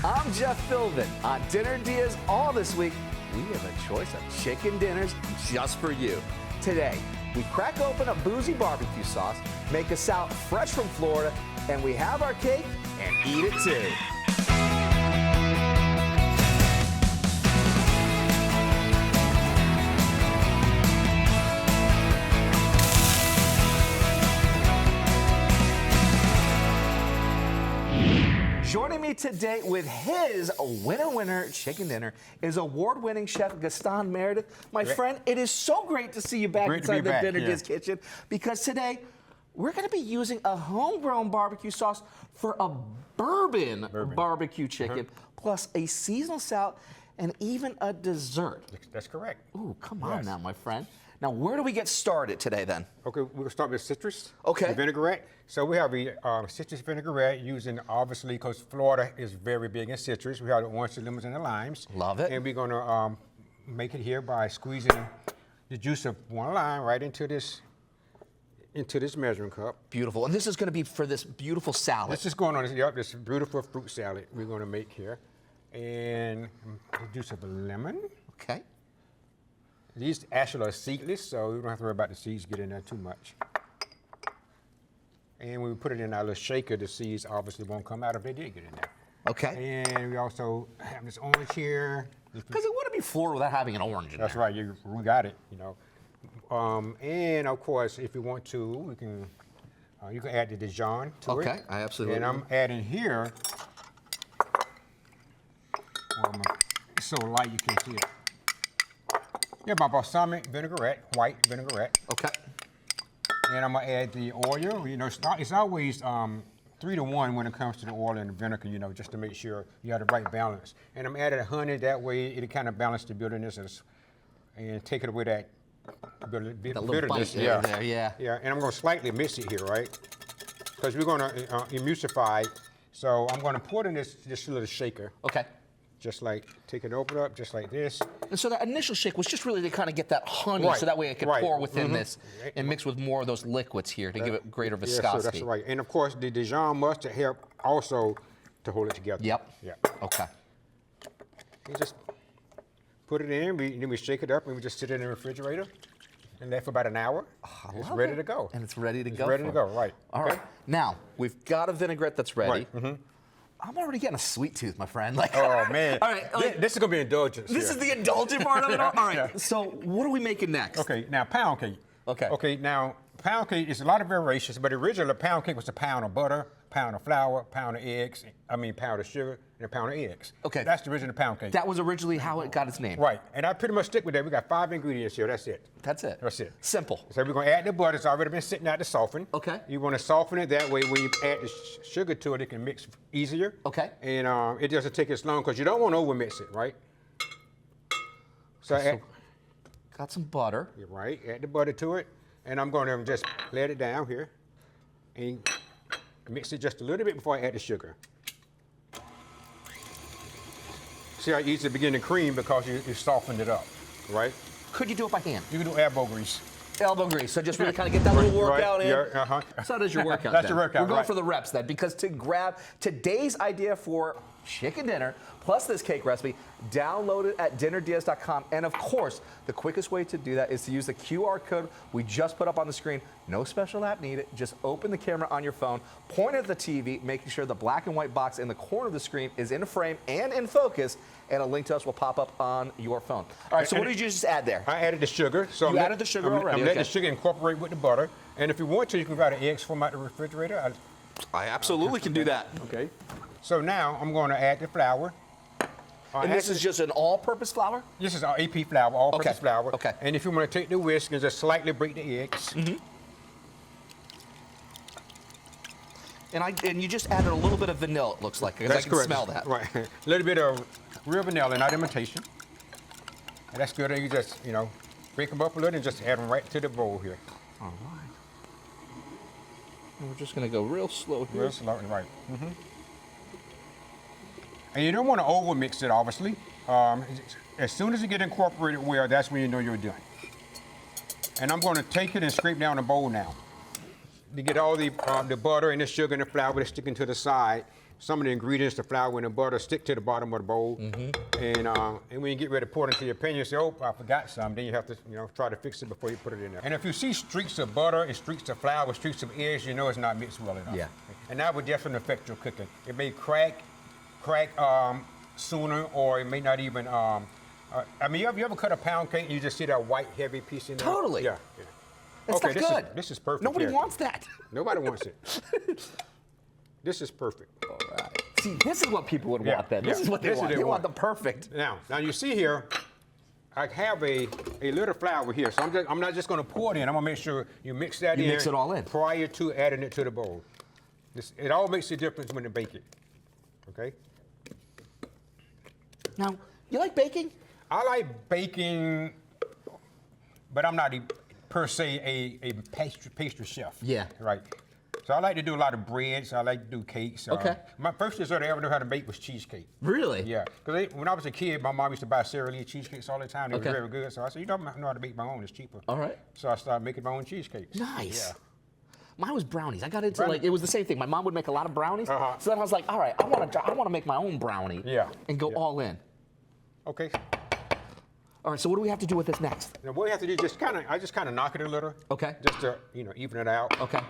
I'm Jeff Philbin. On Dinner Diaz all this week, we have a choice of chicken dinners just for you. Today, we crack open a boozy barbecue sauce, make a salad fresh from Florida, and we have our cake and eat it too. Joining me today with his winner chicken dinner is award-winning chef Gaston Meredith. My friend, it is so great to see you back inside the Dinner Diaz kitchen, because today we're going to be using a homegrown barbecue sauce for a bourbon. Barbecue chicken, plus a seasonal salad and even a dessert. That's correct. Ooh, come on now, my friend. Now, where do we get started today, then? Okay, we'll start with citrus. Okay. The vinaigrette. So we have a citrus vinaigrette using, obviously, because Florida is very big in citrus. We have the orange, the lemons, and the limes. Love it. And we're going to make it here by squeezing the juice of one lime right into this measuring cup. Beautiful. And this is going to be for this beautiful salad. This is going on this beautiful fruit salad we're going to make here. And the juice of a lemon. Okay. These actually are seedless, so we don't have to worry about the seeds getting in there too much. And when we put it in our little shaker, the seeds obviously won't come out if they did get in there. Okay. And we also have this orange here. Because it wouldn't be Florida without having an orange in That's there. right, we got it, you know. And of course, if you want to, we can, you can add the Dijon to it. Okay, I absolutely And I'm adding here, it's so light you can't see it. Yeah, my balsamic vinaigrette, white vinaigrette. Okay. And I'm gonna add the oil. You know, it's always 3 to 1 when it comes to the oil and the vinegar, you know, just to make sure you have the right balance. And I'm adding honey, that way it'll kind of balance the bitterness and take it away that bitterness. There, yeah. Yeah, and I'm gonna slightly mix it here, right? Because we're gonna emulsify. So I'm gonna pour it in this little shaker. Okay. Just like, open it up, just like this. And so that initial shake was just really to kind of get that honey, so that way it could pour within this and mix with more of those liquids here to give it greater viscosity. Yeah, so that's right. And of course, the Dijon mustard help also to hold it together. Yep. Yeah. Okay. You just put it in, then we shake it up, and we just sit it in the refrigerator and let for about an hour. Oh, it's ready to go. And it's ready to go. It's ready to go, right. All right. Now, we've got a vinaigrette that's ready. Right. I'm already getting a sweet tooth, my friend. Like, oh, man. All right. This is going to be indulgence. This is the indulgent part of it all? All right. So what are we making next? Okay, now pound cake. Okay. Okay, now pound cake is a lot of variations, but originally a pound cake was a pound of butter, pound of flour, pound of sugar, and a pound of eggs. Okay. That's the original pound cake. That was originally how it got its name. Right, and I pretty much stick with that. We got 5 ingredients here, that's it. That's it. That's it. Simple. So we're going to add the butter. It's already been sitting out to soften. Okay. You want to soften it that way. When you add the sugar to it, it can mix easier. Okay. And it doesn't take as long because you don't want to over-mix it, right? So got some butter. You're right. Add the butter to it. And I'm going to just let it down here and mix it just a little bit before I add the sugar. See how easy to begin to cream because you softened it up, right? Could you do it by hand? You can do elbow grease. Elbow grease, so just really kind of get that little workout in. Yeah, So does your workout. That's your workout. We're going for the reps then, because to grab today's idea for chicken dinner plus this cake recipe, download it at dinnerdiaz.com. And of course, the quickest way to do that is to use the QR code we just put up on the screen. No special app needed. Just open the camera on your phone, point at the TV, making sure the black and white box in the corner of the screen is in frame and in focus, and a link to us will pop up on your phone. All right, so what did you just add there? I added the sugar. So you added the sugar already. I'm letting the sugar incorporate with the butter. And if you want to, you can grab the eggs from out the refrigerator. I absolutely can do that. Okay. So now I'm going to add the flour. And this is just an all-purpose flour? This is our AP flour, all-purpose flour. Okay. And if you want to take the whisk and just slightly break the eggs. And you just added a little bit of vanilla, it looks like, because I can smell that. Right. A little bit of real vanilla, not imitation. And that's good. And you just, break them up a little and just add them right to the bowl here. All right. And we're just going to go real slow here. Real slow, right. And you don't want to over mix it, obviously. As soon as you get incorporated well, that's when you know you're done. And I'm going to take it and scrape down the bowl now. To get all the butter and the sugar and the flour that's sticking to the side. some of the ingredients, the flour and the butter, stick to the bottom of the bowl. And when you get ready to pour it into your pan, you say, oh, I forgot some. Then you have to, try to fix it before you put it in there. And if you see streaks of butter and streaks of flour, streaks of eggs, you know it's not mixed well enough. Yeah. And that would definitely affect your cooking. It may crack sooner, or it may not even. I mean, you ever cut a pound cake and you just see that white, heavy piece in there? Totally. Yeah. It's not good. This is perfect. Nobody here. wants that. Nobody wants it. This is perfect. All right. See, this is what people would want then. Yeah. This is what they want. They want the perfect. Now you see here, I have a little flour here, so I'm not just going to pour it in. I'm going to make sure you mix that in. You mix it all in. Prior to adding it to the bowl. It all makes a difference when you bake it. Okay? Now, you like baking? I like baking, but I'm not per se a pastry chef. Yeah. Right. So I like to do a lot of breads. I like to do cakes. Okay. My first dessert I ever knew how to make was cheesecake. Really? Yeah. Because when I was a kid, my mom used to buy Sara Lee cheesecakes all the time. They Okay. were very good. So I said, I know how to make my own. It's cheaper. All right. So I started making my own cheesecakes. Nice. Yeah. Mine was brownies. I got into Brownie. it was the same thing. My mom would make a lot of brownies. Uh-huh. So then I was like, all right, I want to make my own brownie. Yeah. And go Yeah. all in. Okay. All right, so what do we have to do with this next? Now what you have to do is I just kind of knock it a little. Okay. Just to even it out. Okay.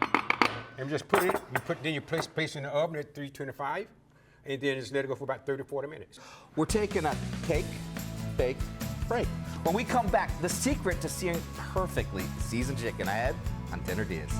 And just put it. Then you place it in the oven at 325, and then just let it go for about 30 to 40 minutes. We're taking a cake, bake, break. When we come back, the secret to searing perfectly seasoned chicken ahead on Dinner DeeAs.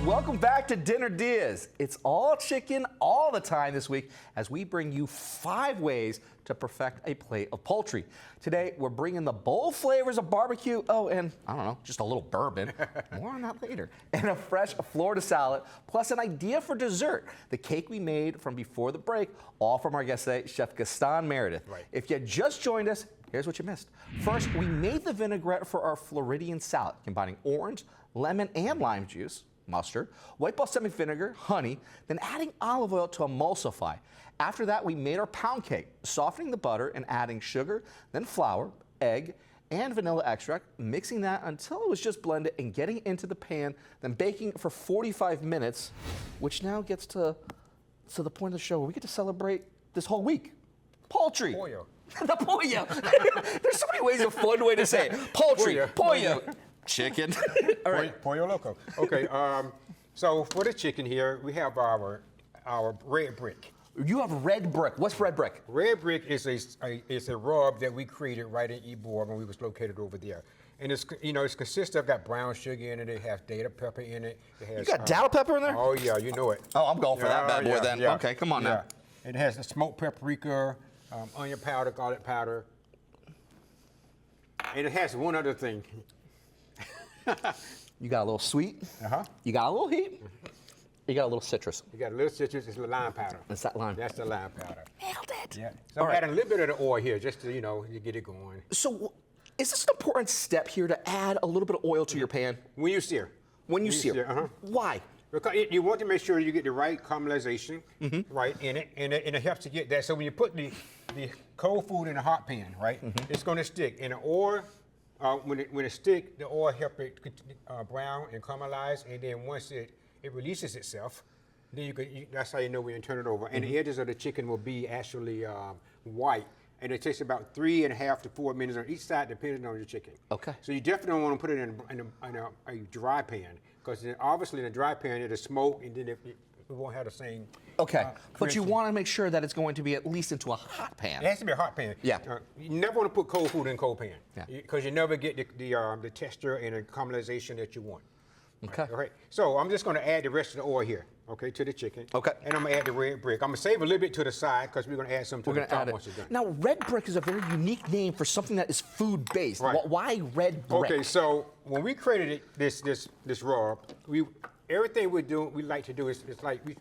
Welcome back to Dinner DeeAs. It's all chicken all the time this week as we bring you 5 ways to perfect a plate of poultry. Today, we're bringing the bold flavors of barbecue, and I don't know, just a little bourbon. More on that later. And a fresh Florida salad, plus an idea for dessert, the cake we made from before the break, all from our guest today, Chef Gaston Meredith. Right. If you just joined us, here's what you missed. First, we made the vinaigrette for our Floridian salad, combining orange, lemon, and lime juice, mustard, white balsamic vinegar, honey, then adding olive oil to emulsify. After that, we made our pound cake, softening the butter and adding sugar, then flour, egg, and vanilla extract, mixing that until it was just blended and getting it into the pan, then baking for 45 minutes, which now gets to the point of the show where we get to celebrate this whole week. Poultry. Pollo. The pollo. There's so many ways, a fun way to say it. Poultry, pollo. Chicken. All right. Pollo loco. Okay. So for the chicken here, we have our red brick. You have red brick. What's red brick? Red brick is a rub that we created right in Bourbon when we was located over there. And it's consists of got brown sugar in it. It has data pepper in it. It has, You got data pepper in there? Oh yeah, you know it. Oh, I'm going for that bad boy then. Yeah. Okay, come on now. It has the smoked paprika, onion powder, garlic powder, and it has one other thing. You got a little sweet. Uh-huh. You got a little heat. You got a little citrus. You got a little citrus. It's the lime powder. That's that lime. That's the lime powder. Nailed it. Yeah. So All I'm right. adding a little bit of the oil here, just to you get it going. So, is this an important step here to add a little bit of oil to your pan? When you sear. When you sear. Uh-huh. Why? Because you want to make sure you get the right caramelization right in it, and it helps to get that. So when you put the cold food in a hot pan, right, it's going to stick. And the oil, when it stick, the oil help it brown and caramelize, and then once it releases itself, then that's how you know when you turn it over. And the edges of the chicken will be actually white. And it takes about 3.5 to 4 minutes on each side, depending on your chicken. Okay. So you definitely don't want to put it in a dry pan, because obviously in a dry pan it'll smoke, and then it won't have the same. Okay. But you want to make sure that it's going to be at least into a hot pan. It has to be a hot pan. Yeah. You never want to put cold food in a cold pan. Yeah. Because you never get the texture and the caramelization that you want. Okay. All right. So I'm just going to add the rest of the oil here, okay, to the chicken. Okay. And I'm going to add the red brick. I'm going to save a little bit to the side because we're going to add some to the top once it's done. Now, red brick is a very unique name for something that is food-based. Right. Why red brick? Okay, so when we created this rub, everything we like to do is like we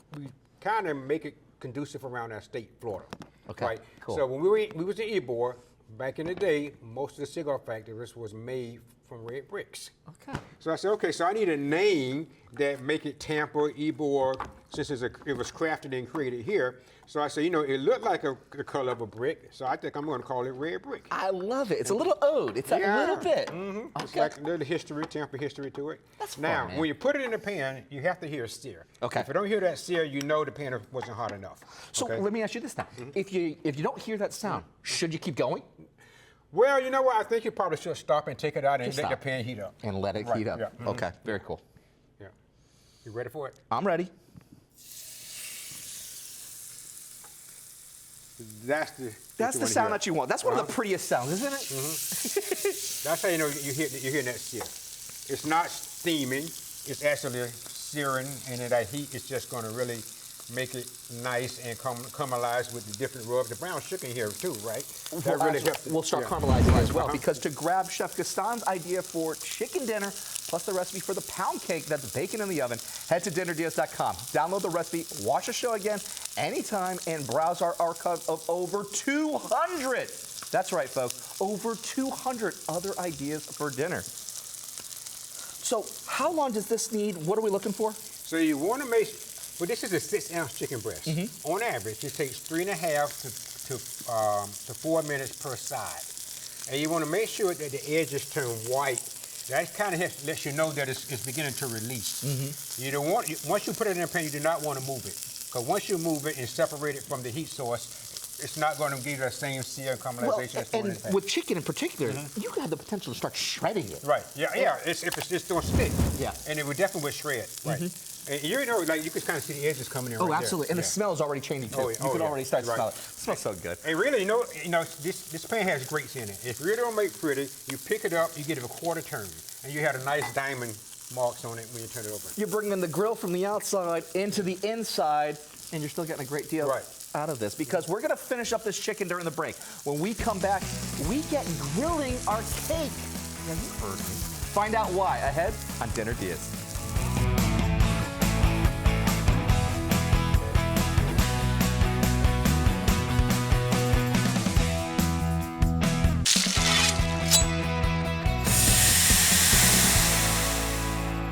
kind of make it conducive around our state, Florida. Okay, right? cool. So when we was in Ybor, back in the day, most of the cigar factories was made from red bricks. Okay. So I said, okay, so I need a name that make it Tampa, Ybor, since it was crafted and created here. So I say, you know, it looked like the color of a brick, so I think I'm going to call it red brick. I love it. It's a little ode. It's a little bit. Mm-hmm. It's like a little history, Tampa history to it. That's now, fun, man. when you put it in the pan, you have to hear a sear. Okay. If you don't hear that sear, you know the pan wasn't hot enough. So okay? let me ask you this now. If you don't hear that sound, should you keep going? Well, you know what? I think you probably should stop and take it out and Just let the stop. pan heat up. And let it heat up. Yeah. Mhm. Okay, very cool. Yeah. You ready for it? I'm ready. That's the sound that you want. That's one of the prettiest sounds, isn't it? That's how you know you're hearing that sear. It's not steaming. It's actually searing, and that heat is just going to really make it nice and caramelize with the different rubs. The brown sugar in here too, right? That really helps. We'll start caramelizing as well, because to grab Chef Gaston's idea for chicken dinner, plus the recipe for the pound cake that's baking in the oven, head to dinnerdeals.com. Download the recipe, watch the show again anytime, and browse our archive of over 200. That's right, folks, over 200 other ideas for dinner. So how long does this need? What are we looking for? So you want to make, well, this is a 6-ounce chicken breast. On average, it takes 3.5 to 4 minutes per side. And you want to make sure that the edges turn white. That kind of lets you know that it's beginning to release. You don't want, once you put it in the pan, you do not want to move it. Because once you move it and separate it from the heat source, it's not going to give you the same sear caramelization as and with chicken in particular, you have the potential to start shredding it. Right, yeah. If it's just going to stick. Yeah. And it would definitely would shred, right. And you know, like you can kind of see the edges coming in right there. Oh, absolutely. And the smell is already changing too. You can already start to smell it. It smells so good. And really, you know, this pan has grates in it. If you really don't make pretty, you pick it up, you get it a quarter turn, and you have a nice diamond marks on it when you turn it over. You're bringing the grill from the outside into the inside, and you're still getting a great deal out of this, because we're going to finish up this chicken during the break. When we come back, we get grilling our cake. Yeah, you heard me. Find out why ahead on Dinner Diaz.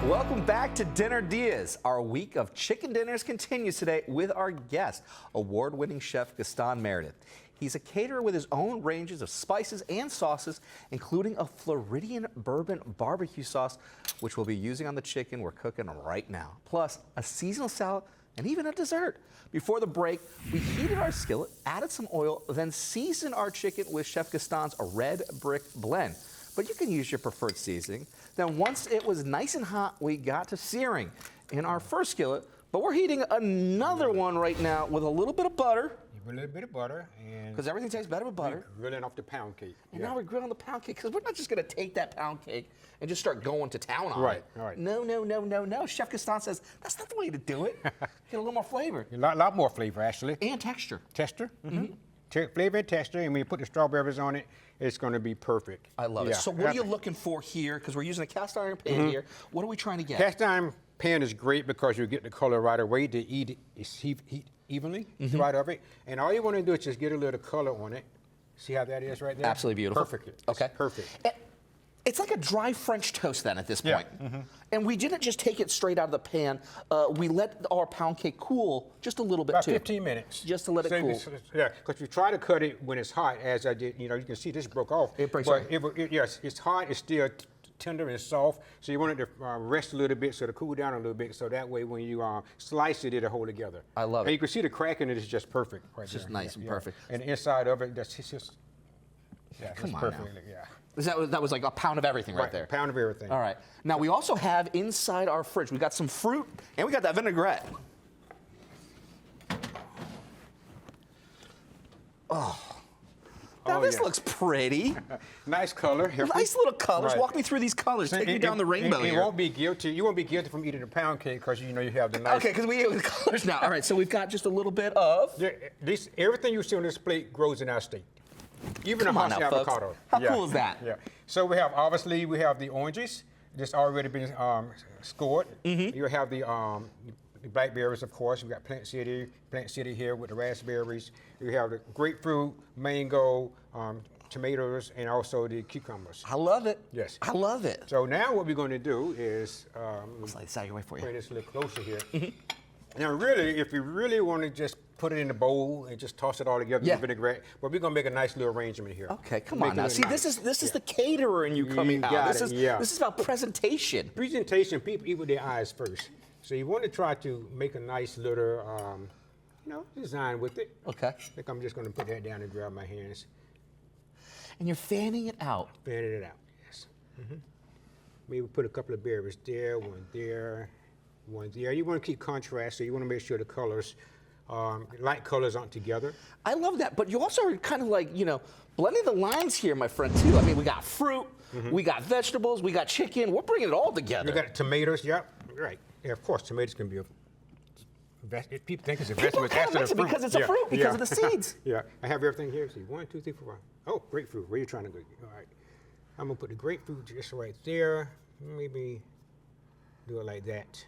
Welcome back to Dinner Diaz. Our week of chicken dinners continues today with our guest, award-winning chef Gaston Meredith. He's a caterer with his own ranges of spices and sauces, including a Floridian Bourbon barbecue sauce, which we'll be using on the chicken we're cooking right now, plus a seasonal salad and even a dessert. Before the break, we heated our skillet, added some oil, then seasoned our chicken with Chef Gaston's red brick blend. But you can use your preferred seasoning. Then once it was nice and hot, we got to searing in our first skillet, but we're heating another one right now with a little bit of butter. A little bit of butter, and because everything tastes better with butter. Grilling off the pound cake. And now we're grilling the pound cake, because we're not just going to take that pound cake and just start going to town on it. Right. No. Chef Gaston says that's not the way to do it. Get a little more flavor. A lot more flavor, actually. And texture. Texture? Flavor and texture, and when you put the strawberries on it, it's going to be perfect. I love it. So what are you looking for here? Because we're using a cast iron pan here. What are we trying to get? Cast iron pan is great because you get the color right away. The heat evenly right of it. And all you want to do is just get a little color on it. See how that is right there? Absolutely beautiful. Perfect. Okay. It's perfect. It's like a dry French toast then at this point. And we didn't just take it straight out of the pan. We let our pound cake cool just a little bit About too. 15 minutes. Just to let it cool. Yeah, because you try to cut it when it's hot, as I did. You know, you can see this broke off. It breaks but off. Yes, it's hot. It's still tender and soft. So you want it to rest a little bit, so to cool down a little bit, so that way when you slice it, it'll hold together. I love it. And you can see the crack in it is just perfect. Right It's there. just nice and perfect. And the inside of it, it's just Come on perfect. now. Yeah. That was like a pound of everything right there. A pound of everything. All right. Now we also have inside our fridge, we got some fruit and we got that vinaigrette. Now this looks pretty. Nice color. Nice little colors. Right. Walk me through these colors. Take me down the rainbow You here. won't be guilty. You won't be guilty from eating a pound cake because you know you have the nice. Okay, because we eat with colors now. All right, so we've got just a little bit of. Everything you see on this plate grows in our state. Even Come a on Hass now, folks. avocado. How cool is that? Yeah. So we have obviously the oranges. That's already been scored. You have the blackberries, of course. We got Plant City here with the raspberries. You have the grapefruit, mango, tomatoes, and also the cucumbers. I love it. Yes. I love it. So now what we're going to do is Slide this out of your way for you. bring this a little closer here. Now, really, if you really want to just put it in the bowl and just toss it all together Yeah. with vinaigrette. But we're gonna make a nice little arrangement here. Okay, come Make on it now. look See, nice. this is the caterer in you coming out. got This it, is yeah. this is about presentation. Presentation, people eat with their eyes first. So you want to try to make a nice little, design with it. Okay. I think I'm just gonna put that down and grab my hands, And you're fanning it out. fanning it out. Yes. Maybe put a couple of berries there, one there, one there. You want to keep contrast, so you want to make sure the colors, light colors aren't together. I love that, but you also are kind of like, blending the lines here, my friend, too. I mean, we got fruit, we got vegetables, we got chicken. We're bringing it all together. You got tomatoes, yep, right. Yeah, of course, tomatoes can be a people think it's a vegetable. People kind of mix it because it's a fruit, because of the seeds. Yeah, I have everything here. See, 1, 2, 3, 4, 5. Oh, grapefruit. Where are you trying to go? All right. I'm gonna put the grapefruit just right there. Maybe do it like that.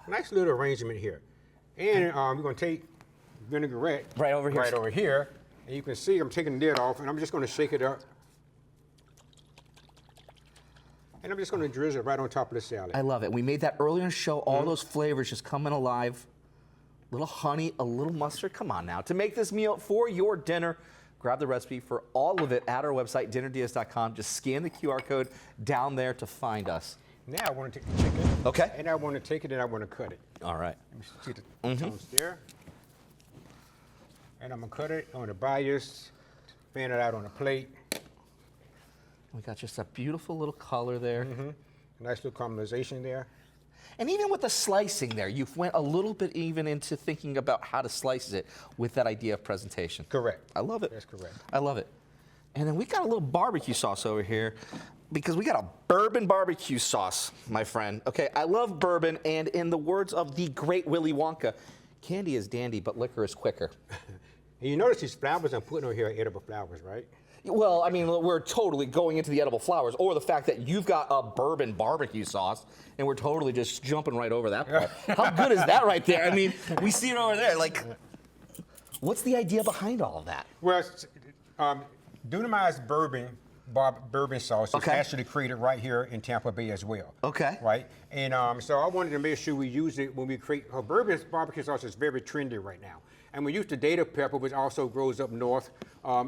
Nice little arrangement here. And we're gonna take vinaigrette Right over here. Right over here. And you can see I'm taking the lid off, and I'm just gonna shake it up. And I'm just gonna drizzle it right on top of the salad. I love it. We made that earlier in the show. All those flavors just coming alive. A little honey, a little mustard. Come on now. To make this meal for your dinner, grab the recipe for all of it at our website, dinnerdeas.com. Just scan the QR code down there to find us. Now I want to take the chicken. Okay. And I want to take it and I want to cut it. All right. Let me see the tones there. And I'm going to cut it on the bias, fan it out on a plate. We got just a beautiful little color there. Nice little caramelization there. And even with the slicing there, you went a little bit even into thinking about how to slice it with that idea of presentation. Correct. I love it. That's correct. I love it. And then we got a little barbecue sauce over here because we got a bourbon barbecue sauce, my friend. Okay, I love bourbon, and in the words of the great Willy Wonka, candy is dandy, but liquor is quicker. And you notice these flowers I'm putting on here are edible flowers, right? Well, I mean, we're totally going into the edible flowers, or the fact that you've got a bourbon barbecue sauce, and we're totally just jumping right over that part. How good is that right there? I mean, we see it over there. Like, what's the idea behind all of that? Well, Dunamized bourbon sauce is actually created right here in Tampa Bay as well. Okay. Right? And so I wanted to make sure we use it when we create, bourbon barbecue sauce is very trendy right now. And we use the data pepper, which also grows up north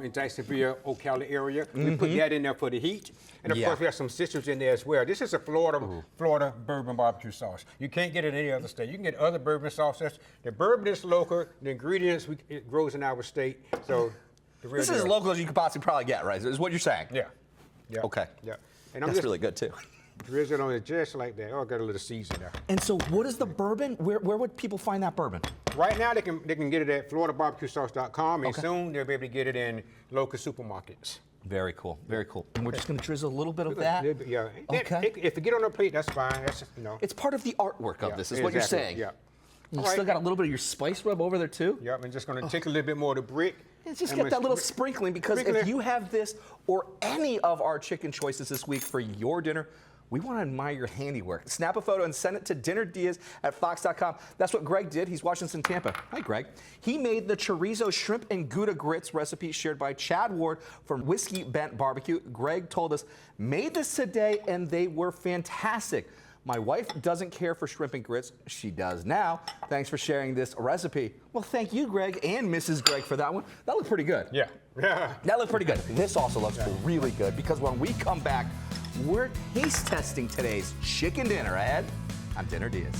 in Jacksonville, Ocala area. We put that in there for the heat. And of course, we have some citrus in there as well. This is a Florida bourbon barbecue sauce. You can't get it in any other state. You can get other bourbon sauces. The bourbon is local. The ingredients, it grows in our state. So the real This is as deal. local as you could possibly probably get, right? Is what you're saying? Yeah. Yeah. Okay. Yeah. And I'm That's just really good, too. drizzle it on it just like that. Oh, I got a little season there. And so what is the bourbon? Where would people find that bourbon? Right now, they can get it at FloridaBarbecueSauce.com, and soon they'll be able to get it in local supermarkets. Very cool. Very cool. And we're just going to drizzle a little bit of that. Yeah. Okay. If you get on a plate, that's fine. That's It's part of the artwork of this, is what you're exactly. saying. Yeah. You All still right. got a little bit of your spice rub over there, too? Yep. I'm just going to take a little bit more of the brick. And just I'm get gonna that little spr- sprinkling, because if sprinkle it. you have this or any of our chicken choices this week for your dinner, we want to admire your handiwork. Snap a photo and send it to dinnerdeas@fox.com. That's what Greg did. He's watching us in Tampa. Hi, Greg. He made the chorizo shrimp and Gouda grits recipe shared by Chad Ward from Whiskey Bent Barbecue. Greg told us, made this today and they were fantastic. My wife doesn't care for shrimp and grits. She does now. Thanks for sharing this recipe. Well, thank you, Greg, and Mrs. Greg, for that one. That looked pretty good. Yeah. That looked pretty good. This also looks really good, because when we come back, we're taste testing today's chicken dinner ahead on Dinner Diaz.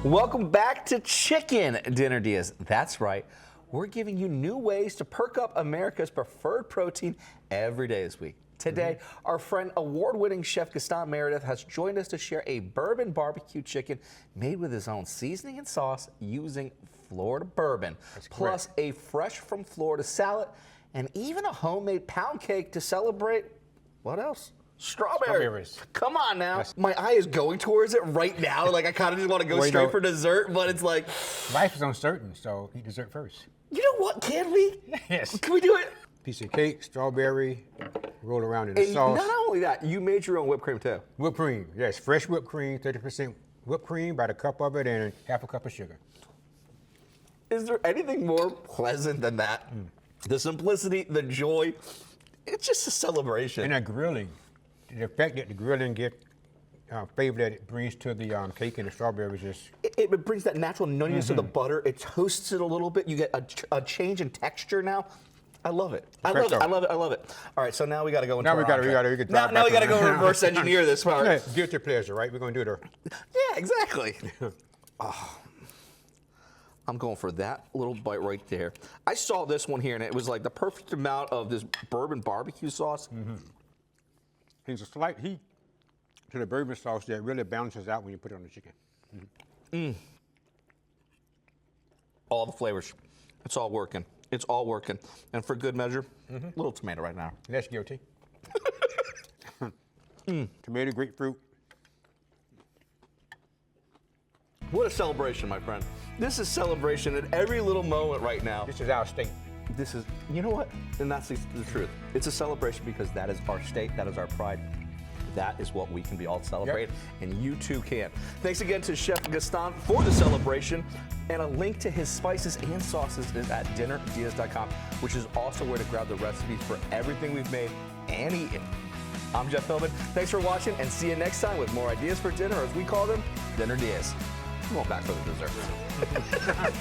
Welcome back to Chicken Dinner Diaz. That's right. We're giving you new ways to perk up America's preferred protein every day this week. Today, our friend, award-winning chef Gaston Meredith has joined us to share a bourbon barbecue chicken made with his own seasoning and sauce using Florida bourbon, plus a fresh from Florida salad, and even a homemade pound cake to celebrate. What else? Strawberries. Come on now. Yes. My eye is going towards it right now. Like, I kind of just want to go straight for dessert, but it's like, Life is uncertain, so eat dessert first. you know what? Can we? Yes. Can we do it? Piece of cake, strawberry, roll around in the And sauce. not only that, you made your own whipped cream too. Whipped cream, yes, fresh whipped cream, 30% whipped cream, about a cup of it, and half a cup of sugar. Is there anything more pleasant than that? The simplicity, the joy. It's just a celebration. And that grilling, the fact that the grilling get flavor that it brings to the cake and the strawberries is. It brings that natural nuttiness of the butter. It toasts it a little bit. You get a change in texture now. I love it. I love it. I love it. I love it. All right, so now we got to go into. Now we got to go reverse engineer this part. Yeah, guilty pleasure, right? We're going to do it. Yeah, exactly. Oh, I'm going for that little bite right there. I saw this one here, and it was like the perfect amount of this bourbon barbecue sauce. There's a slight heat to the bourbon sauce that really balances out when you put it on the chicken. All the flavors. It's all working. It's all working. And for good measure, little tomato right now. Less guilty. Tomato, grapefruit. What a celebration, my friend. This is celebration at every little moment right now. This is our state. This is, you know what? And that's the truth. It's a celebration because that is our state, that is our pride. That is what we can be all celebrate, and you too can. Thanks again to Chef Gaston for the celebration, and a link to his spices and sauces is at dinnerdeas.com, which is also where to grab the recipes for everything we've made and eaten. I'm Jeff Philbin. Thanks for watching, and see you next time with more ideas for dinner, or as we call them, Dinner Dias. Come on back for the dessert.